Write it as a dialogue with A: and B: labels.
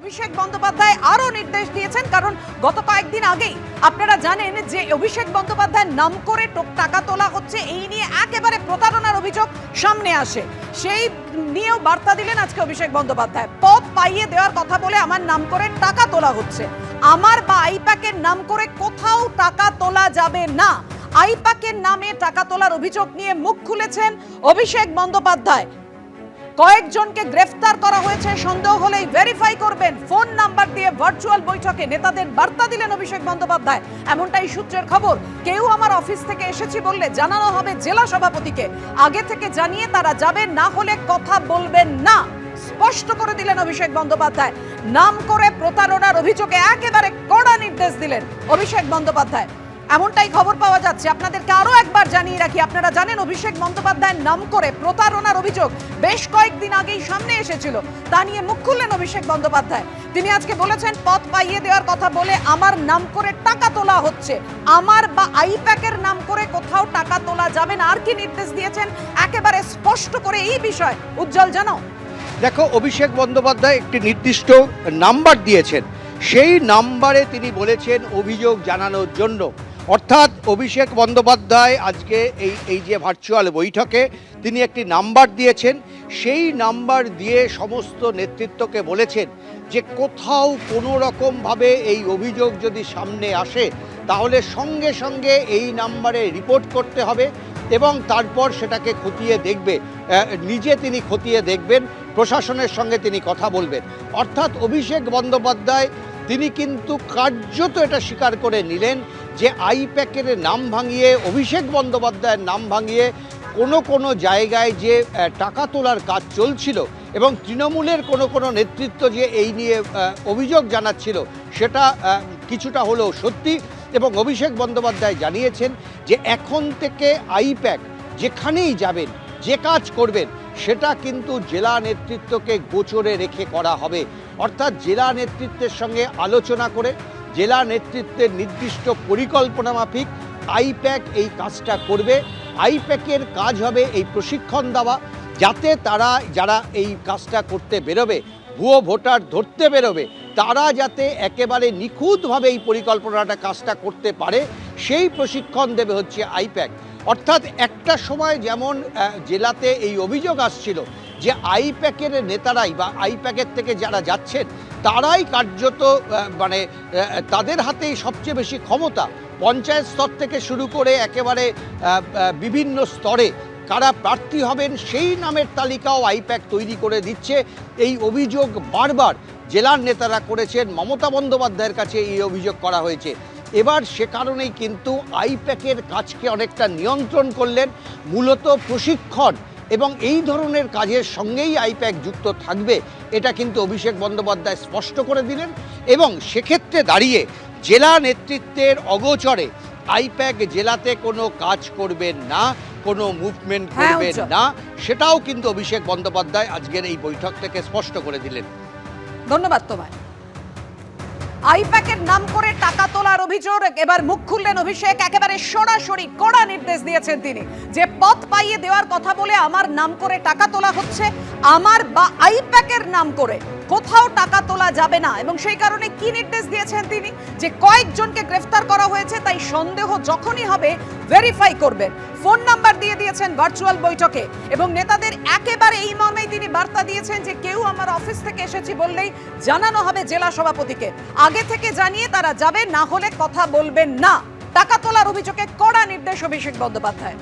A: অভিষেক বন্দ্যোপাধ্যায় আরো নির্দেশ দিয়েছেন, কারণ গত কয়েকদিন আগেই আপনারা জানেন যে অভিষেক বন্দ্যোপাধ্যায়ের নাম করে টাকা তোলা হচ্ছে, এই নিয়ে একেবারে প্রতারণার অভিযোগ সামনে আসে। সেই নিয়েও বার্তা দিলেন আজকে অভিষেক বন্দ্যোপাধ্যায়। পদ পাইয়ে দেওয়ার কথা বলে আমার নাম করে টাকা তোলা হচ্ছে, আমার বা আইপ্যাকের নাম করে কোথাও টাকা তোলা যাবে না। আইপ্যাকের নামে টাকা তোলার অভিযোগ নিয়ে মুখ খুলেছেন অভিষেক বন্দ্যোপাধ্যায়। কয়েকজনকে গ্রেফতার করা হয়েছে, সন্দেহ হলেই ভেরিফাই করবেন। ফোন নাম্বার দিয়ে ভার্চুয়াল বৈঠকে নেতাদের বার্তা দিলেন অভিষেক বন্দ্যোপাধ্যায়। এমনটাই সূত্রের খবর। কেউ আমার অফিস থেকে এসেছি বললে জানানো হবে জেলা সভাপতিকে, আগে থেকে জানিয়ে তারা যাবেন, না হলে কথা বলবেন না, স্পষ্ট করে দিলেন অভিষেক বন্দ্যোপাধ্যায়। নাম করে প্রতারণার অভিযোগে একেবারে কড়া নির্দেশ দিলেন অভিষেক বন্দ্যোপাধ্যায়। এমনটাই খবর পাওয়া যাচ্ছে। আপনাদেরকে আরো একবার জানিয়ে রাখি, আপনারা জানেন অভিষেক বন্দ্যোপাধ্যায়ের নাম করে প্রতারণার অভিযোগ বেশ কয়েকদিন আগেই সামনে এসেছিল। তা নিয়ে মুখ খুললেন অভিষেক বন্দ্যোপাধ্যায়। তিনি আজকে বলেছেন পদ পাইয়ে দেওয়ার কথা বলে আমার নাম করে টাকা তোলা হচ্ছে, আমার বা আইপ্যাকের নাম করে কোথাও টাকা তোলা যাবে না। আর কি নির্দেশ দিয়েছেন একেবারে স্পষ্ট করে এই বিষয় উজ্জ্বল জানাও।
B: দেখো, অভিষেক বন্দ্যোপাধ্যায় একটি নির্দিষ্ট নাম্বার দিয়েছেন, সেই নাম্বারে তিনি বলেছেন অভিযোগ জানানোর জন্য। অর্থাৎ অভিষেক বন্দ্যোপাধ্যায় আজকে এই যে ভার্চুয়াল বৈঠকে তিনি একটি নাম্বার দিয়েছেন, সেই নাম্বার দিয়ে সমস্ত নেতৃত্বকে বলেছেন যে কোথাও কোনো রকমভাবে এই অভিযোগ যদি সামনে আসে তাহলে সঙ্গে সঙ্গে এই নাম্বারে রিপোর্ট করতে হবে এবং তারপর সেটাকে খতিয়ে দেখবে, নিজে তিনি খতিয়ে দেখবেন, প্রশাসনের সঙ্গে তিনি কথা বলবেন। অর্থাৎ অভিষেক বন্দ্যোপাধ্যায় তিনি কিন্তু কার্যত এটা স্বীকার করে নিলেন যে আইপ্যাকের নাম ভাঙিয়ে, অভিষেক বন্দ্যোপাধ্যায়ের নাম ভাঙিয়ে কোনো জায়গায় যে টাকা তোলার কাজ চলছিল এবং তৃণমূলের কোনো নেতৃত্ব যে এই নিয়ে অভিযোগ জানাচ্ছিল সেটা কিছুটা হলেও সত্যি। এবং অভিষেক বন্দ্যোপাধ্যায় জানিয়েছেন যে এখন থেকে আইপ্যাক যেখানেই যাবেন, যে কাজ করবেন, সেটা কিন্তু জেলা নেতৃত্বকে গোচরে রেখে করা হবে। অর্থাৎ জেলা নেতৃত্বের সঙ্গে আলোচনা করে জেলা নেতৃত্বের নির্দিষ্ট পরিকল্পনা মাফিক আইপ্যাক এই কাজটা করবে। আইপ্যাকের কাজ হবে এই প্রশিক্ষণ দেওয়া, যাতে তারা যারা এই কাজটা করতে বেরোবে, ভুয়ো ভোটার ধরতে বেরোবে, তারা যাতে একেবারে নিখুঁতভাবে এই পরিকল্পনাটা কাজটা করতে পারে, সেই প্রশিক্ষণ দেবে হচ্ছে আইপ্যাক। অর্থাৎ একটা সময় যেমন জেলাতে এই অভিযোগ আসছিল যে আইপ্যাকের নেতারাই বা আইপ্যাকের থেকে যারা যাচ্ছেন তারাই কার্যত মানে তাদের হাতেই সবচেয়ে বেশি ক্ষমতা, পঞ্চায়েত স্তর থেকে শুরু করে একেবারে বিভিন্ন স্তরে কারা প্রার্থী হবেন সেই নামের তালিকাও আইপ্যাক তৈরি করে দিচ্ছে। এই অভিযোগ বারবার জেলার নেতারা করেছেন, মমতা বন্দ্যোপাধ্যায়ের কাছে এই অভিযোগ করা হয়েছে। এবার সে কারণেই কিন্তু আইপ্যাকের কাজকে অনেকটা নিয়ন্ত্রণ করলেন, মূলত প্রশিক্ষণ এবং এই ধরনের কাজের সঙ্গেই আইপ্যাক যুক্ত থাকবে, এটা কিন্তু অভিষেক বন্দ্যোপাধ্যায় স্পষ্ট করে দিলেন। এবং সেক্ষেত্রে দাঁড়িয়ে জেলা নেতৃত্বের অগোচরে আইপ্যাক জেলাতে কোনো কাজ করবেন না, কোনো মুভমেন্ট করবেন না, সেটাও কিন্তু অভিষেক বন্দ্যোপাধ্যায় আজকের এই বৈঠক থেকে স্পষ্ট করে দিলেন।
A: ধন্যবাদ তোমায়। আইপ্যাকের নাম করে টাকা তোলার অভিযোগ এবার মুখ খুললেন অভিষেক। একেবারে সরাসরি কড়া নির্দেশ দিয়েছেন তিনি যে পদ পাইয়ে দেওয়ার কথা বলে আমার নাম করে টাকা তোলা হচ্ছে, আমার বা আইপ্যাকের নাম করে কোথাও টাকা তোলা যাবে না। এবং সেই কারণে কি নির্দেশ দিয়েছেন তিনি, যে কয়েকজনকে গ্রেফতার করা হয়েছে, তাই সন্দেহ যখনই হবে ভেরিফাই করবেন। ফোন নাম্বার দিয়ে দিয়েছেন ভার্চুয়াল বৈঠকে এবং নেতাদের একেবারে এই মর্মেই তিনি বার্তা দিয়েছেন যে কেউ আমার অফিস থেকে এসেছি বললেই জানানো হবে জেলা সভাপতিকে, আগে থেকে জানিয়ে তারা যাবে, না হলে কথা বলবেন না। টাকা তোলার অভিযোগে কড়া নির্দেশ অভিষেক বন্দ্যোপাধ্যায়।